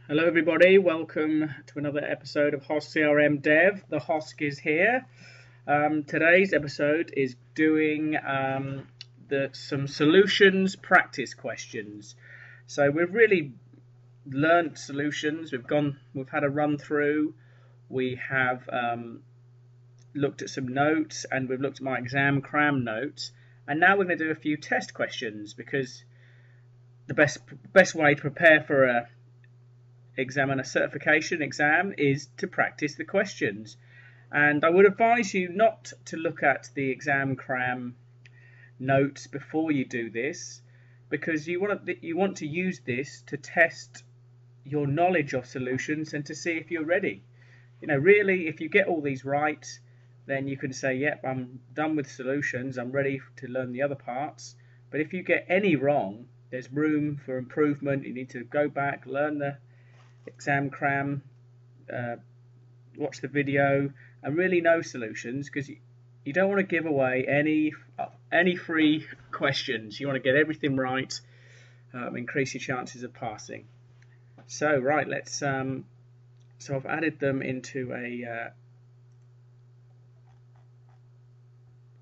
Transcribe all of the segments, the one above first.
Hello everybody, welcome to another episode of Hosk CRM Dev. The Hosk is here. Today's episode is doing some solutions practice questions. So we've really learnt solutions, we've had a run through, we have looked at some notes, and we've looked at my exam cram notes, and now we're going to do a few test questions, because the best way to prepare for a examiner certification exam is to practice the questions. And I would advise you not to look at the exam cram notes before you do this, because you want to use this to test your knowledge of solutions and to see if you're ready. Really, if you get all these right, then you can say, yep, I'm done with solutions, I'm ready to learn the other parts. But if you get any wrong, there's room for improvement. You need to go back, learn the exam cram, watch the video, and really know solutions, because you don't want to give away any free questions. You want to get everything right, increase your chances of passing. So right, let's so I've added them into a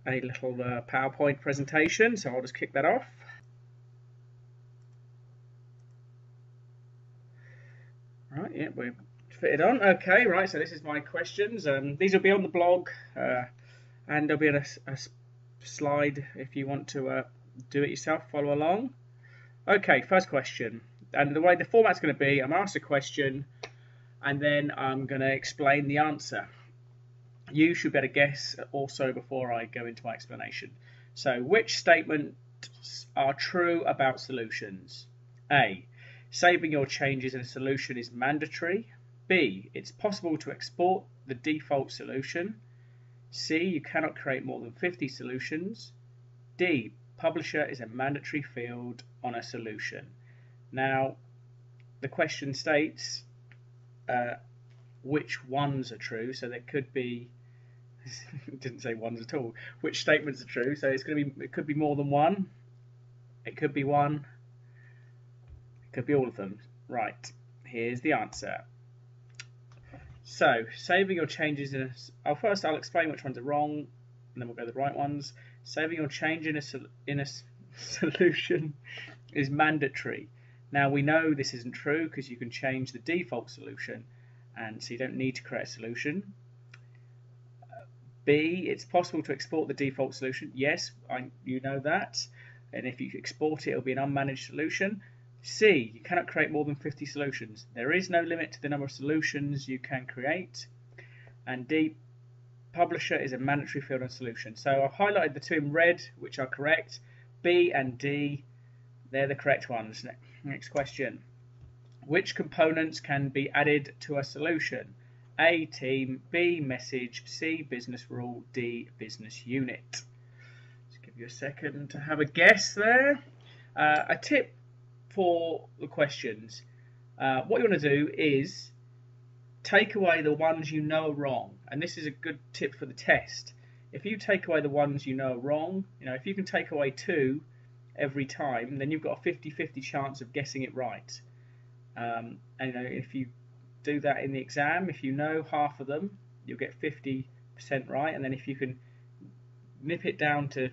little PowerPoint presentation, so I'll just kick that off. Right, yeah, we've fitted on. Okay, right, so this is my questions. These will be on the blog, and there'll be a slide if you want to do it yourself, follow along. Okay, first question. And the way the format's going to be, I'm asked a question, and then I'm going to explain the answer. You should better guess also before I go into my explanation. So, which statements are true about solutions? A. Saving your changes in a solution is mandatory. B. It's possible to export the default solution. C. You cannot create more than 50 solutions. D. Publisher is a mandatory field on a solution. Now, the question states which ones are true, so there could be it didn't say ones at all. Which statements are true? So it could be more than one. It could be one. Could be all of them. Right, here's the answer. So, saving your changes first I'll explain which ones are wrong, and then we'll go to the right ones. Saving your change in a solution is mandatory. Now, we know this isn't true, because you can change the default solution, and so you don't need to create a solution. B, it's possible to export the default solution. Yes, you know that. And if you export it, it'll be an unmanaged solution. C, you cannot create more than 50 solutions. There is no limit to the number of solutions you can create. And D, publisher is a mandatory field on solution. So I've highlighted the two in red, which are correct. B and D, they're the correct ones. Next question. Which components can be added to a solution? A, team. B, message. C, business rule. D, business unit. Just give you a second to have a guess there. A tip for the questions. What you want to do is take away the ones you know are wrong, and this is a good tip for the test. If you take away the ones you know are wrong, if you can take away 2 every time, then you've got a 50-50 chance of guessing it right. And if you do that in the exam, if you know half of them, you'll get 50% right, and then if you can nip it down to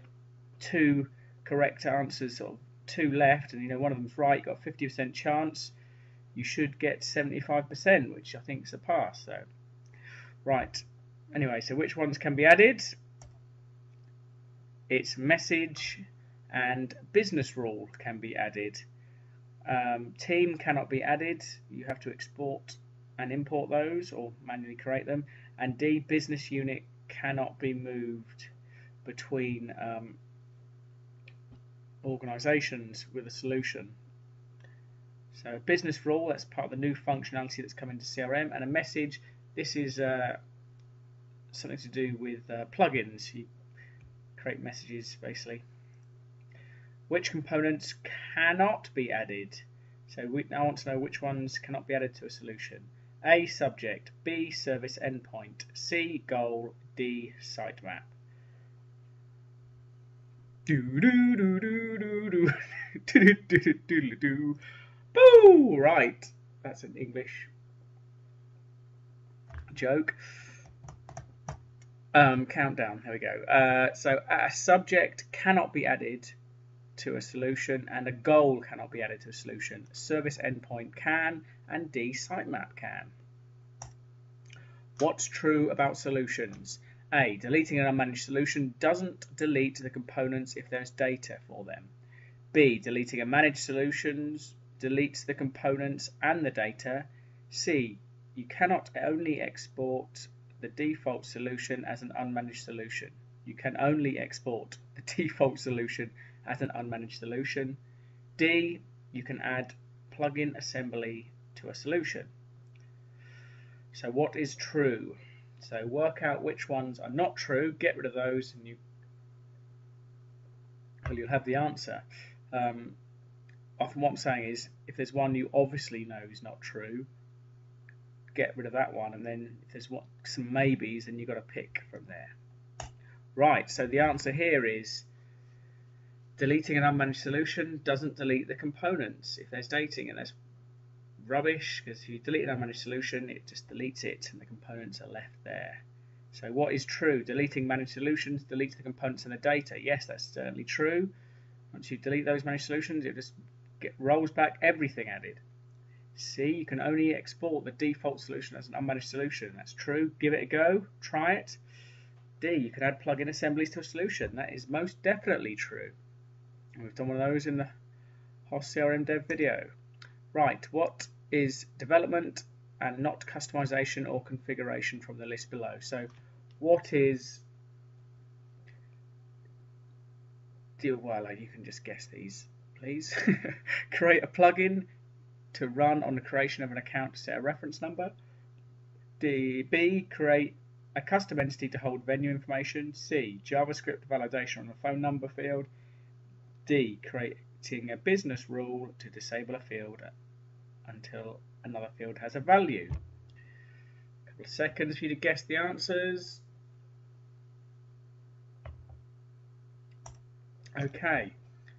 2 correct answers, sort of 2 left, and one of them's right, you've got a 50% chance, you should get 75%, which I think is a pass. So, right. Anyway, so which ones can be added? It's message and business rule can be added. Team cannot be added. You have to export and import those or manually create them. And D, business unit cannot be moved between organizations with a solution. So business rule, that's part of the new functionality that's come into CRM, and a message, this is something to do with plugins. You create messages basically. Which components cannot be added? So I want to know which ones cannot be added to a solution. A, subject. B, service endpoint. C, goal. D, sitemap. Do. Boo! Right. That's an English joke. Countdown. There we go. So a subject cannot be added to a solution, and a goal cannot be added to a solution. A service endpoint can, and D, sitemap can. What's true about solutions? A, deleting an unmanaged solution doesn't delete the components if there's data for them. B, deleting a managed solution deletes the components and the data. C, you cannot only export the default solution as an unmanaged solution. You can only export the default solution as an unmanaged solution. D, you can add plugin assembly to a solution. So what is true? So work out which ones are not true, get rid of those, and you'll have the answer. Often what I'm saying is, if there's one you obviously know is not true, get rid of that one, and then if there's some maybes, then you've got to pick from there. Right, so the answer here is deleting an unmanaged solution doesn't delete the components if there's dating, and that's rubbish, because if you delete an unmanaged solution, it just deletes it and the components are left there. So what is true? Deleting managed solutions deletes the components and the data. Yes, that's certainly true. Once you delete those managed solutions, it just rolls back everything added. C, you can only export the default solution as an unmanaged solution. That's true. Give it a go. Try it. D, you can add plugin assemblies to a solution. That is most definitely true. And we've done one of those in the Hosk CRM dev video. Right, what is development and not customization or configuration from the list below? So what is, well, you can just guess these, please. Create a plugin to run on the creation of an account to set a reference number. B, create a custom entity to hold venue information. C, JavaScript validation on the phone number field. D, creating a business rule to disable a field until another field has a value. A couple of seconds for you to guess the answers. Okay,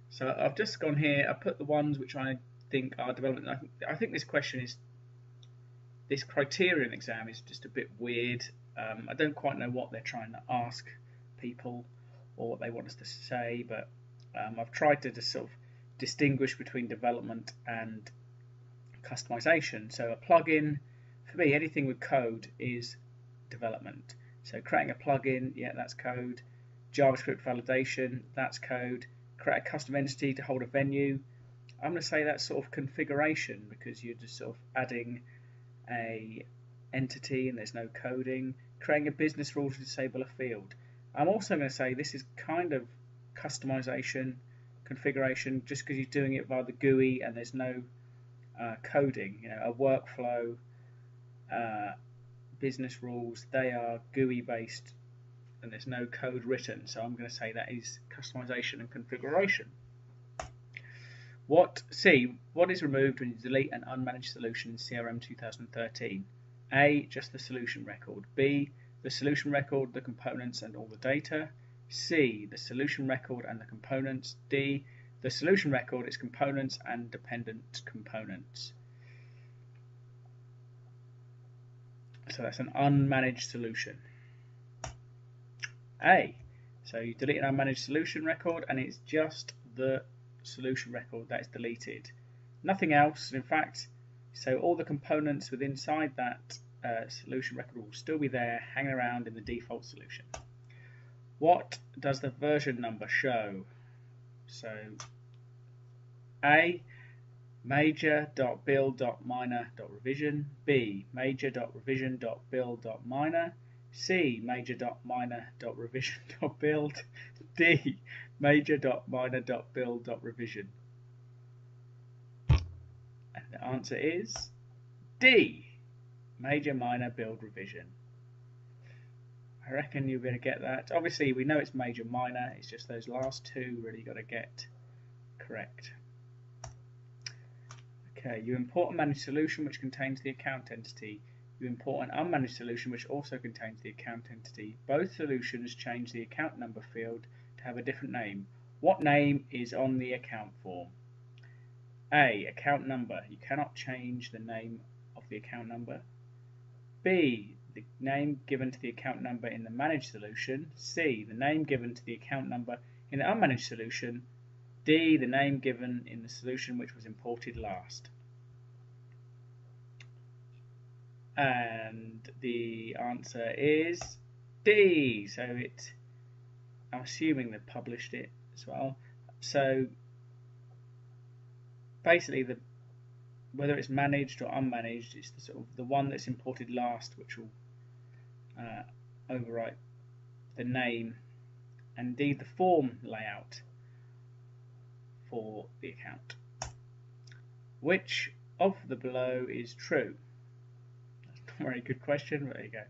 so I've just gone here, I put the ones which I think are development. I think this question is, this criterion exam is just a bit weird. I don't quite know what they're trying to ask people or what they want us to say, but I've tried to just sort of distinguish between development and customization. So a plugin, for me, anything with code is development. So creating a plugin, yeah, that's code. JavaScript validation, that's code. Create a custom entity to hold a venue, I'm going to say that's sort of configuration, because you're just sort of adding a entity and there's no coding. Creating a business rule to disable a field, I'm also going to say this is kind of customization, configuration, just because you're doing it via the GUI and there's no coding. You know, a workflow, business rules, they are GUI based and there's no code written, so I'm going to say that is customization and configuration. What is removed when you delete an unmanaged solution in CRM 2013? A, just the solution record. B, the solution record, the components and all the data. C, the solution record and the components. D, the solution record, its components and dependent components. So that's an unmanaged solution. A, so you delete an unmanaged solution record and it's just the solution record that is deleted, nothing else. In fact, so all the components within inside that solution record will still be there hanging around in the default solution. What does the version number show? So A, major.build.minor.revision. B, major.revision.build.minor. C, major.minor.revision.build. D, major.minor.build.revision. And the answer is D, major minor build revision. I reckon you're going to get that. Obviously we know it's major minor, it's just those last two really got to get correct. Okay, you import a managed solution which contains the account entity. You import an unmanaged solution which also contains the account entity. Both solutions change the account number field to have a different name. What name is on the account form? A, account number. You cannot change the name of the account number. B, the name given to the account number in the managed solution. C, the name given to the account number in the unmanaged solution. D, the name given in the solution which was imported last. And the answer is D. So I'm assuming they've published it as well. So basically, whether it's managed or unmanaged, it's the one that's imported last which will overwrite the name and indeed the form layout for the account. Which of the below is true? That's not a very good question, but there you go.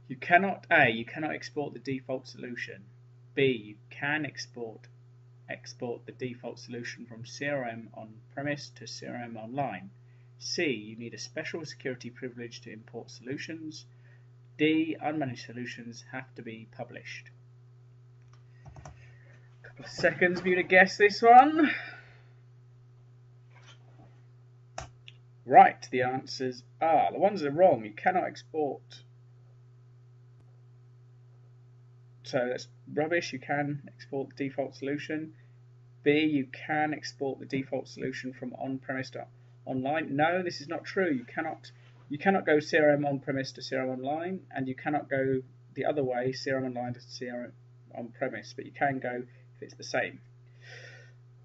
You cannot export the default solution. B, you can export the default solution from CRM on-premise to CRM online. C, you need a special security privilege to import solutions. D, unmanaged solutions have to be published. A couple of seconds for you to guess this one. Right, the answers are, the ones that are wrong, you cannot export. So that's rubbish, you can export the default solution. B, you can export the default solution from on-premise to online. No, this is not true. You cannot go CRM on-premise to CRM online, and you cannot go the other way, CRM online to CRM on-premise, but you can go if it's the same.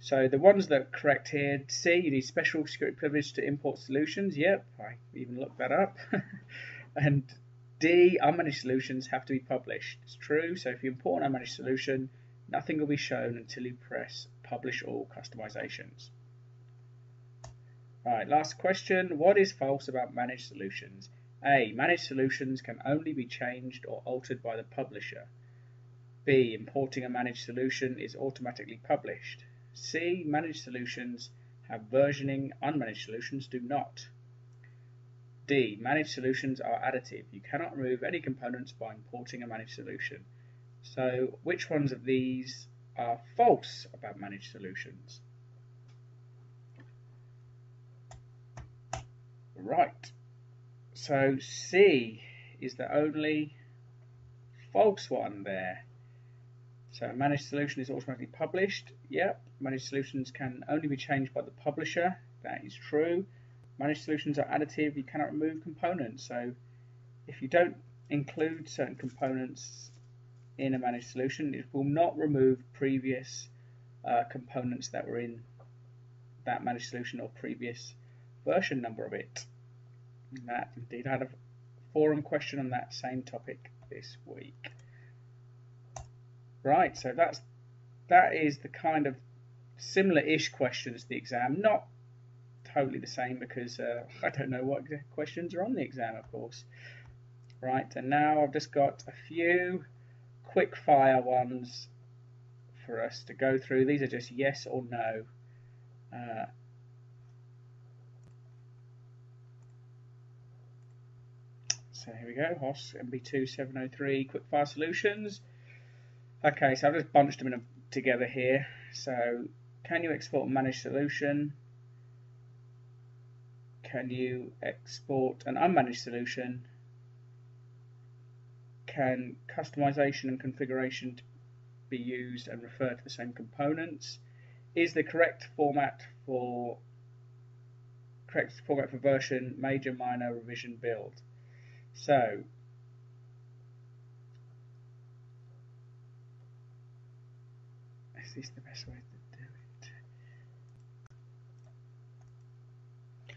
So the ones that are correct here, C, you need special security privilege to import solutions. Yep, I even looked that up. And D, unmanaged solutions have to be published. It's true. So if you import an unmanaged solution, nothing will be shown until you press Publish All Customizations. Right, last question. What is false about managed solutions? A, managed solutions can only be changed or altered by the publisher. B, importing a managed solution is automatically published. C, managed solutions have versioning, unmanaged solutions do not. D, managed solutions are additive. You cannot remove any components by importing a managed solution. So which ones of these are false about managed solutions? Right, so C is the only false one there. So a managed solution is automatically published. Yep, managed solutions can only be changed by the publisher. That is true. Managed solutions are additive. You cannot remove components. So if you don't include certain components in a managed solution, it will not remove previous components that were in that managed solution or previous version number of it. And that indeed, I had a forum question on that same topic this week. Right, so that is the kind of similar-ish questions to the exam. Not totally the same because I don't know what questions are on the exam, of course. Right, and now I've just got a few quick-fire ones for us to go through. These are just yes or no. So here we go, Hosk MB2 703 quickfire solutions. Okay, so I've just bunched them together here. So, can you export a managed solution? Can you export an unmanaged solution? Can customization and configuration be used and refer to the same components? Is the correct format for version major, minor, revision, build? So, is this the best way to do it?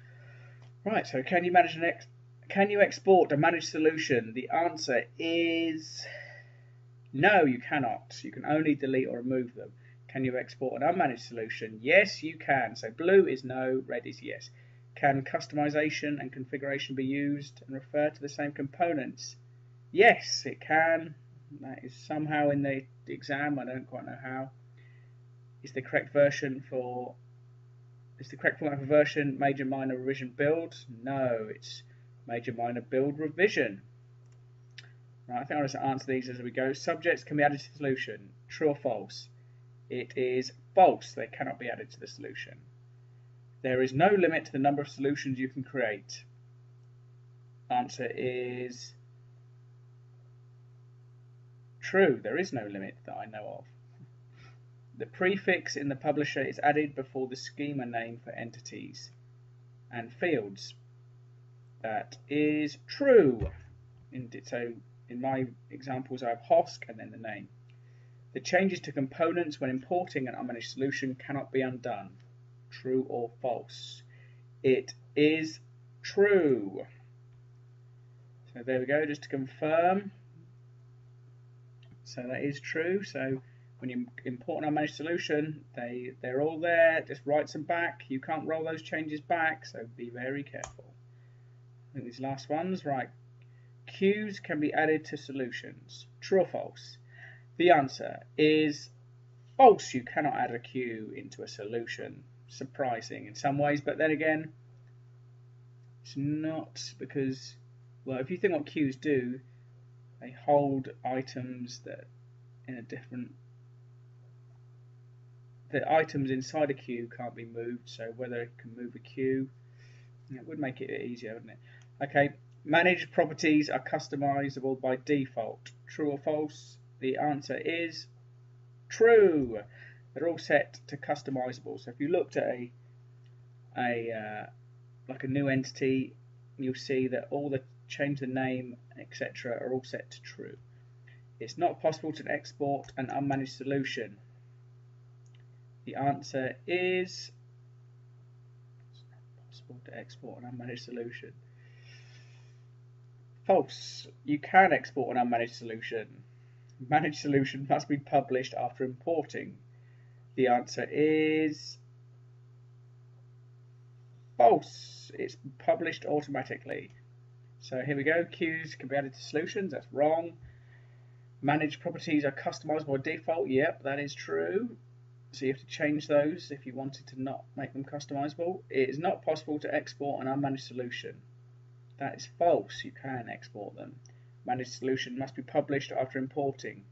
Right, so can you export a managed solution? The answer is no, you cannot. You can only delete or remove them. Can you export an unmanaged solution? Yes, you can. So blue is no, red is yes. Can customization and configuration be used and refer to the same components? Yes, it can. That is somehow in the exam. I don't quite know how. Is the correct format for version major, minor, revision, build? No, it's major, minor, build, revision. Right, I think I'll just answer these as we go. Subjects can be added to the solution. True or false? It is false. They cannot be added to the solution. There is no limit to the number of solutions you can create. Answer is true. There is no limit that I know of. The prefix in the publisher is added before the schema name for entities and fields. That is true. So in my examples I have Hosk and then the name. The changes to components when importing an unmanaged solution cannot be undone. True or false? It is true. So there we go, just to confirm. So that is true. So when you import an unmanaged solution, they're all there. Just write them back. You can't roll those changes back, so be very careful. I think these last ones, right. Queues can be added to solutions. True or false? The answer is false. You cannot add a queue into a solution. Surprising in some ways, but then again, it's not, because, well, if you think what queues do, they hold items that in a different, the items inside a queue can't be moved, so whether it can move a queue, it would make it easier, wouldn't it? Okay, managed properties are customizable by default. True or false? The answer is true. They're all set to customizable. So if you looked at like a new entity, you'll see that all the change the name, etc., are all set to true. It's not possible to export an unmanaged solution. The answer is it's not possible to export an unmanaged solution. False. You can export an unmanaged solution. Managed solution must be published after importing. The answer is false. It's published automatically. So here we go. Queues can be added to solutions. That's wrong. Managed properties are customizable by default. Yep, that is true. So you have to change those if you wanted to not make them customizable. It is not possible to export an unmanaged solution. That is false. You can export them. Managed solution must be published after importing.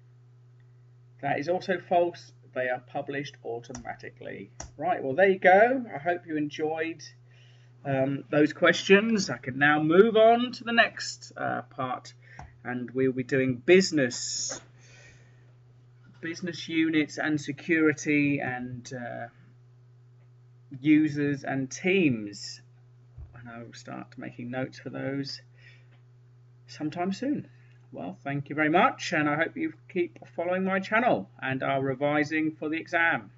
That is also false. They are published automatically. Right, well there you go. I hope you enjoyed those questions. I can now move on to the next part, and we'll be doing business units and security and users and teams. And I will start making notes for those sometime soon. Well, thank you very much, and I hope you keep following my channel and are revising for the exam.